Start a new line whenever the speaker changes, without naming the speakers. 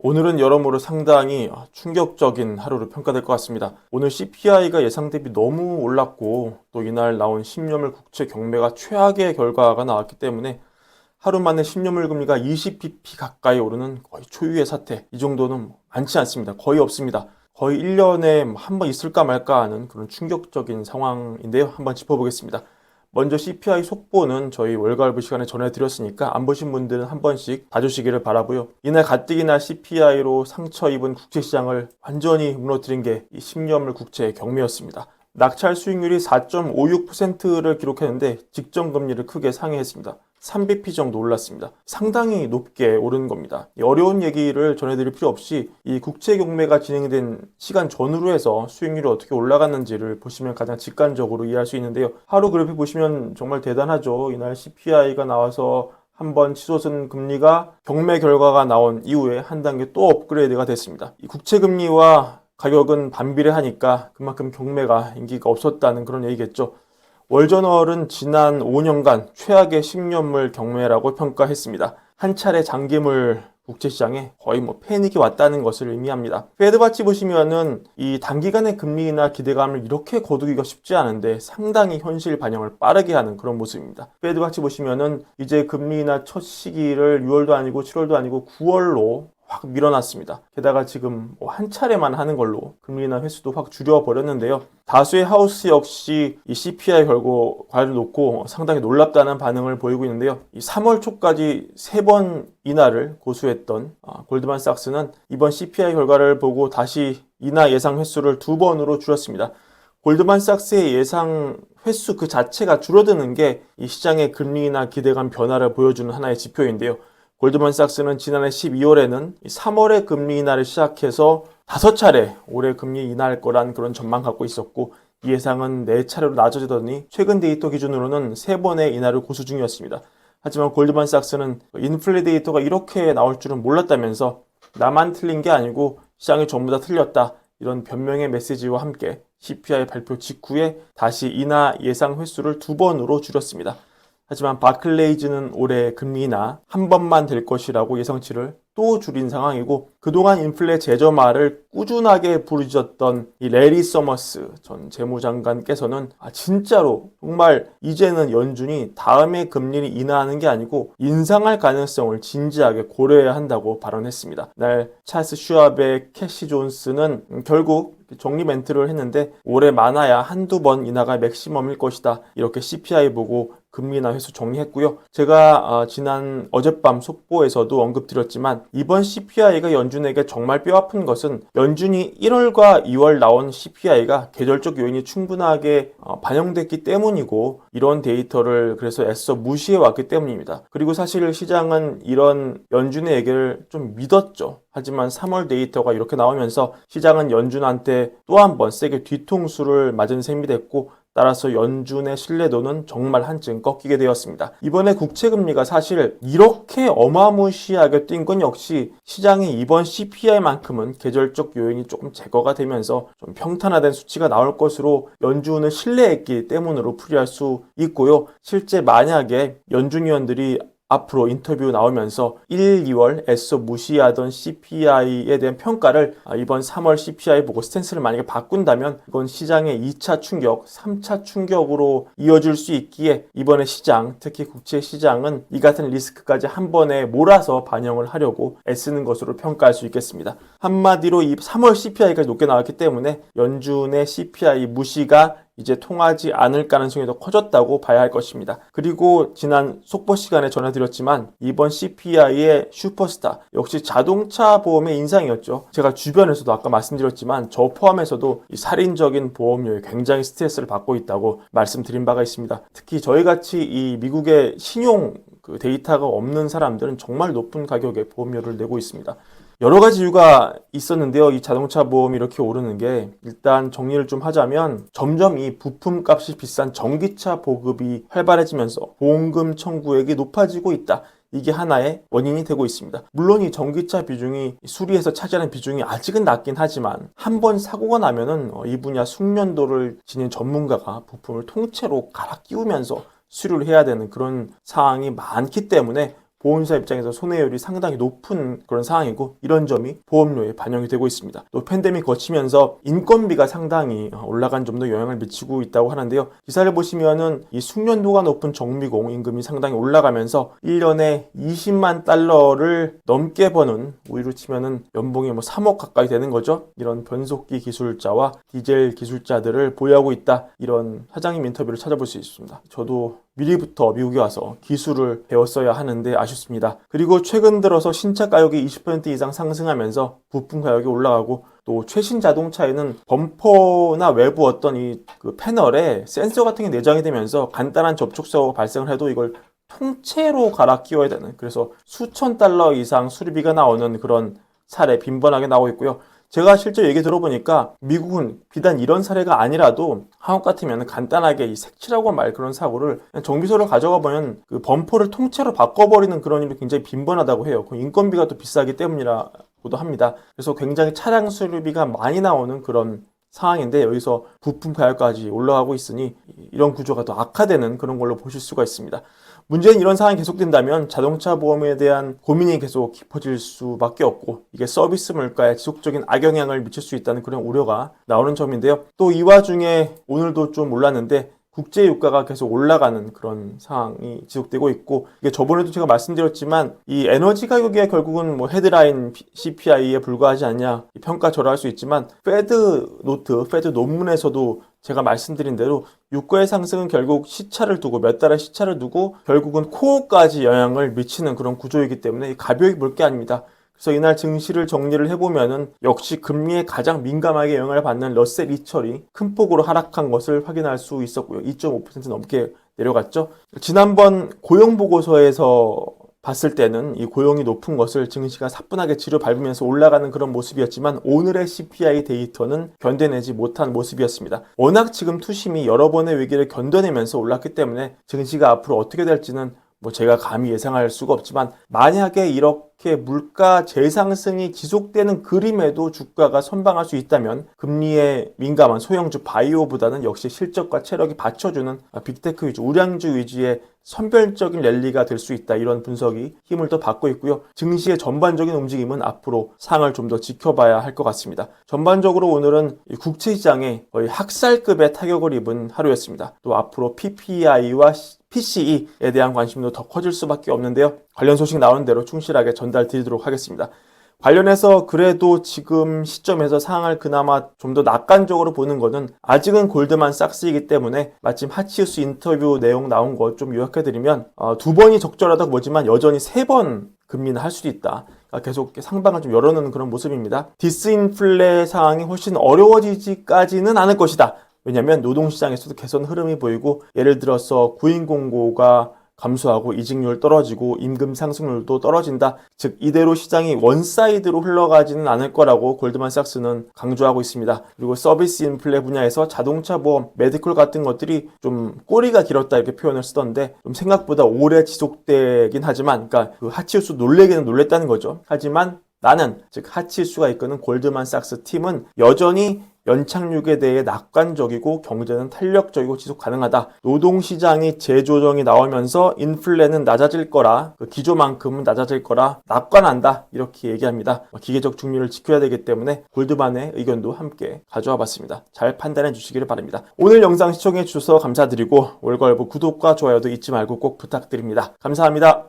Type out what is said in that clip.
오늘은 여러모로 상당히 충격적인 하루로 평가될 것 같습니다. 오늘 CPI가 예상 대비 너무 올랐고 또 이날 나온 10년물 국채 경매가 최악의 결과가 나왔기 때문에 하루 만에 10년물 금리가 20bp 가까이 오르는 거의 초유의 사태. 이 정도는 많지 않습니다. 거의 없습니다. 거의 1년에 한 번 있을까 말까 하는 그런 충격적인 상황인데요. 한번 짚어보겠습니다. 먼저 CPI 속보는 저희 월가을부 시간에 전해드렸으니까 안 보신 분들은 한 번씩 봐주시기를 바라고요. 이날 가뜩이나 CPI로 상처 입은 국채시장을 완전히 무너뜨린 게 이 10년물 국채 경매였습니다. 낙찰 수익률이 4.56%를 기록했는데 직전 금리를 크게 상회했습니다. 3bp 정도 올랐습니다. 상당히 높게 오른 겁니다. 어려운 얘기를 전해드릴 필요 없이 이 국채 경매가 진행된 시간 전후로 해서 수익률이 어떻게 올라갔는지를 보시면 가장 직관적으로 이해할 수 있는데요. 하루 그래프 보시면 정말 대단하죠. 이날 CPI가 나와서 한번 치솟은 금리가 경매 결과가 나온 이후에 한 단계 또 업그레이드가 됐습니다. 이 국채 금리와 가격은 반비례하니까 그만큼 경매가 인기가 없었다는 그런 얘기겠죠. 월저널은 지난 5년간 최악의 10년물 경매라고 평가했습니다. 한 차례 장기물 국채시장에 거의 패닉이 왔다는 것을 의미합니다. 페드바치 보시면은 이 단기간의 금리나 기대감을 이렇게 거두기가 쉽지 않은데 상당히 현실 반영을 빠르게 하는 그런 모습입니다. 페드바치 보시면은 이제 금리나 첫 시기를 6월도 아니고 7월도 아니고 9월로 확 밀어놨습니다. 게다가 지금 한 차례만 하는 걸로 금리나 횟수도 확 줄여버렸는데요. 다수의 하우스 역시 이 CPI 결과를 놓고 상당히 놀랍다는 반응을 보이고 있는데요. 이 3월 초까지 3번 인하를 고수했던 골드만삭스는 이번 CPI 결과를 보고 다시 인하 예상 횟수를 2번으로 줄였습니다. 골드만삭스의 예상 횟수 그 자체가 줄어드는 게 이 시장의 금리나 기대감 변화를 보여주는 하나의 지표인데요. 골드만삭스는 지난해 12월에는 3월에 금리 인하를 시작해서 5차례 올해 금리 인하할 거란 그런 전망 갖고 있었고 이 예상은 4차례로 낮아지더니 최근 데이터 기준으로는 3번의 인하를 고수 중이었습니다. 하지만 골드만삭스는 인플레 데이터가 이렇게 나올 줄은 몰랐다면서 나만 틀린 게 아니고 시장이 전부 다 틀렸다. 이런 변명의 메시지와 함께 CPI 발표 직후에 다시 인하 예상 횟수를 2번으로 줄였습니다. 하지만 바클레이즈는 올해 금리 인하 한 번만 될 것이라고 예상치를 또 줄인 상황이고 그동안 인플레 제저말을 꾸준하게 부르짖었던 이 레리 서머스 전 재무장관께서는 진짜로 정말 이제는 연준이 다음에 금리를 인하하는 게 아니고 인상할 가능성을 진지하게 고려해야 한다고 발언했습니다. 날 찰스 슈왑의 캐시 존스는 결국 정리 멘트를 했는데 올해 많아야 한두 번 인하가 맥시멈일 것이다. 이렇게 CPI 보고 금리 인하 횟수 정리했고요. 제가 지난 어젯밤 속보에서도 언급드렸지만 이번 CPI가 연준에게 정말 뼈아픈 것은 연준이 1월과 2월 나온 CPI가 계절적 요인이 충분하게 반영됐기 때문이고 이런 데이터를 그래서 애써 무시해왔기 때문입니다. 그리고 사실 시장은 이런 연준의 얘기를 좀 믿었죠. 하지만 3월 데이터가 이렇게 나오면서 시장은 연준한테 또 한 번 세게 뒤통수를 맞은 셈이 됐고 따라서 연준의 신뢰도는 정말 한층 꺾이게 되었습니다. 이번에 국채금리가 사실 이렇게 어마무시하게 뛴 건 역시 시장이 이번 CPI만큼은 계절적 요인이 조금 제거가 되면서 좀 평탄화된 수치가 나올 것으로 연준을 신뢰했기 때문으로 풀이할 수 있고요. 실제 만약에 연준 위원들이 앞으로 인터뷰 나오면서 1, 2월 애써 무시하던 CPI에 대한 평가를 이번 3월 CPI 보고 스탠스를 만약에 바꾼다면 이건 시장의 2차 충격, 3차 충격으로 이어질 수 있기에 이번에 시장, 특히 국채 시장은 이 같은 리스크까지 한 번에 몰아서 반영을 하려고 애쓰는 것으로 평가할 수 있겠습니다. 한마디로 이 3월 CPI가 높게 나왔기 때문에 연준의 CPI 무시가 이제 통하지 않을 가능성이 더 커졌다고 봐야 할 것입니다. 그리고 지난 속보 시간에 전해드렸지만 이번 CPI의 슈퍼스타 역시 자동차 보험의 인상이었죠. 제가 주변에서도 아까 말씀드렸지만 저 포함해서도 이 살인적인 보험료에 굉장히 스트레스를 받고 있다고 말씀드린 바가 있습니다. 특히 저희같이 이 미국의 신용 데이터가 없는 사람들은 정말 높은 가격의 보험료를 내고 있습니다. 여러 가지 이유가 있었는데요. 이 자동차 보험이 이렇게 오르는 게 일단 정리를 좀 하자면 점점 이 부품 값이 비싼 전기차 보급이 활발해지면서 보험금 청구액이 높아지고 있다. 이게 하나의 원인이 되고 있습니다. 물론 이 전기차 비중이 수리에서 차지하는 비중이 아직은 낮긴 하지만 한 번 사고가 나면은 이 분야 숙련도를 지닌 전문가가 부품을 통째로 갈아 끼우면서 수리를 해야 되는 그런 상황이 많기 때문에 보험사 입장에서 손해율이 상당히 높은 그런 상황이고 이런 점이 보험료에 반영이 되고 있습니다. 또 팬데믹 거치면서 인건비가 상당히 올라간 점도 영향을 미치고 있다고 하는데요. 기사를 보시면은 이 숙련도가 높은 정미공 임금이 상당히 올라가면서 1년에 20만 달러를 넘게 버는 우리로 치면은 연봉이 3억 가까이 되는 거죠. 이런 변속기 기술자와 디젤 기술자들을 보유하고 있다. 이런 사장님 인터뷰를 찾아볼 수 있습니다. 저도 미리부터 미국에 와서 기술을 배웠어야 하는데 아쉽습니다. 그리고 최근 들어서 신차 가격이 20% 이상 상승하면서 부품 가격이 올라가고 또 최신 자동차에는 범퍼나 외부 어떤 그 패널에 센서 같은 게 내장이 되면서 간단한 접촉사고가 발생을 해도 이걸 통째로 갈아 끼워야 되는, 그래서 수천 달러 이상 수리비가 나오는 그런 사례 빈번하게 나오고 있고요. 제가 실제 얘기 들어보니까 미국은 비단 이런 사례가 아니라도 한국 같으면 간단하게 이 색칠하고 말 그런 사고를 그냥 정비소를 가져가 보면 그 범퍼를 통째로 바꿔버리는 그런 일이 굉장히 빈번하다고 해요. 그 인건비가 또 비싸기 때문이라고도 합니다. 그래서 굉장히 차량 수리비가 많이 나오는 그런 상황인데 여기서 부품 가격까지 올라가고 있으니 이런 구조가 더 악화되는 그런 걸로 보실 수가 있습니다. 문제는 이런 상황이 계속된다면 자동차 보험에 대한 고민이 계속 깊어질 수밖에 없고 이게 서비스 물가에 지속적인 악영향을 미칠 수 있다는 그런 우려가 나오는 점인데요. 또 이 와중에 오늘도 좀 올랐는데 국제 유가가 계속 올라가는 그런 상황이 지속되고 있고 이게 저번에도 제가 말씀드렸지만 이 에너지 가격이 결국은 헤드라인 CPI에 불과하지 않냐 평가절하할 수 있지만 페드 논문에서도 제가 말씀드린 대로 유가의 상승은 결국 시차를 두고 몇 달의 시차를 두고 결국은 코어까지 영향을 미치는 그런 구조이기 때문에 가벼이 볼 게 아닙니다. 그래서 이날 증시를 정리를 해보면은 역시 금리에 가장 민감하게 영향을 받는 러셀 2000이 큰 폭으로 하락한 것을 확인할 수 있었고요. 2.5% 넘게 내려갔죠. 지난번 고용 보고서에서 봤을 때는 이 고용이 높은 것을 증시가 사뿐하게 뒤로 밟으면서 올라가는 그런 모습이었지만 오늘의 CPI 데이터는 견뎌내지 못한 모습이었습니다. 워낙 지금 투심이 여러 번의 위기를 견뎌내면서 올랐기 때문에 증시가 앞으로 어떻게 될지는 제가 감히 예상할 수가 없지만 만약에 이렇게 물가 재상승이 지속되는 그림에도 주가가 선방할 수 있다면 금리에 민감한 소형주 바이오보다는 역시 실적과 체력이 받쳐주는 빅테크 위주, 우량주 위주의 선별적인 랠리가 될 수 있다. 이런 분석이 힘을 더 받고 있고요. 증시의 전반적인 움직임은 앞으로 상을 좀 더 지켜봐야 할 것 같습니다. 전반적으로 오늘은 국채시장에 거의 학살급의 타격을 입은 하루였습니다. 또 앞으로 PPI와 PCE에 대한 관심도 더 커질 수밖에 없는데요. 관련 소식 나오는 대로 충실하게 전달 드리도록 하겠습니다. 관련해서 그래도 지금 시점에서 상황을 그나마 좀 더 낙관적으로 보는 것은 아직은 골드만삭스이기 때문에 마침 하치우스 인터뷰 내용 나온 것 좀 요약해드리면 2번이 적절하다고 보지만 여전히 3번 금리는 할 수도 있다. 계속 상방을 좀 열어놓는 그런 모습입니다. 디스인플레 상황이 훨씬 어려워지지까지는 않을 것이다. 왜냐하면 노동시장에서도 개선 흐름이 보이고 예를 들어서 구인 공고가 감소하고 이직률 떨어지고 임금 상승률도 떨어진다. 즉 이대로 시장이 원사이드로 흘러가지는 않을 거라고 골드만삭스는 강조하고 있습니다. 그리고 서비스 인플레 분야에서 자동차 보험, 메디컬 같은 것들이 좀 꼬리가 길었다 이렇게 표현을 쓰던데 좀 생각보다 오래 지속되긴 하지만 그러니까 그 하치우스 놀래기는 놀랬다는 거죠. 하지만 나는 즉 하치우스가 이끄는 골드만삭스 팀은 여전히 연착륙에 대해 낙관적이고 경제는 탄력적이고 지속 가능하다. 노동시장이 재조정이 나오면서 인플레는 낮아질 거라, 그 기조만큼은 낮아질 거라 낙관한다. 이렇게 얘기합니다. 기계적 중립을 지켜야 되기 때문에 골드만의 의견도 함께 가져와 봤습니다. 잘 판단해 주시기를 바랍니다. 오늘 영상 시청해 주셔서 감사드리고 월걸부 구독과 좋아요도 잊지 말고 꼭 부탁드립니다. 감사합니다.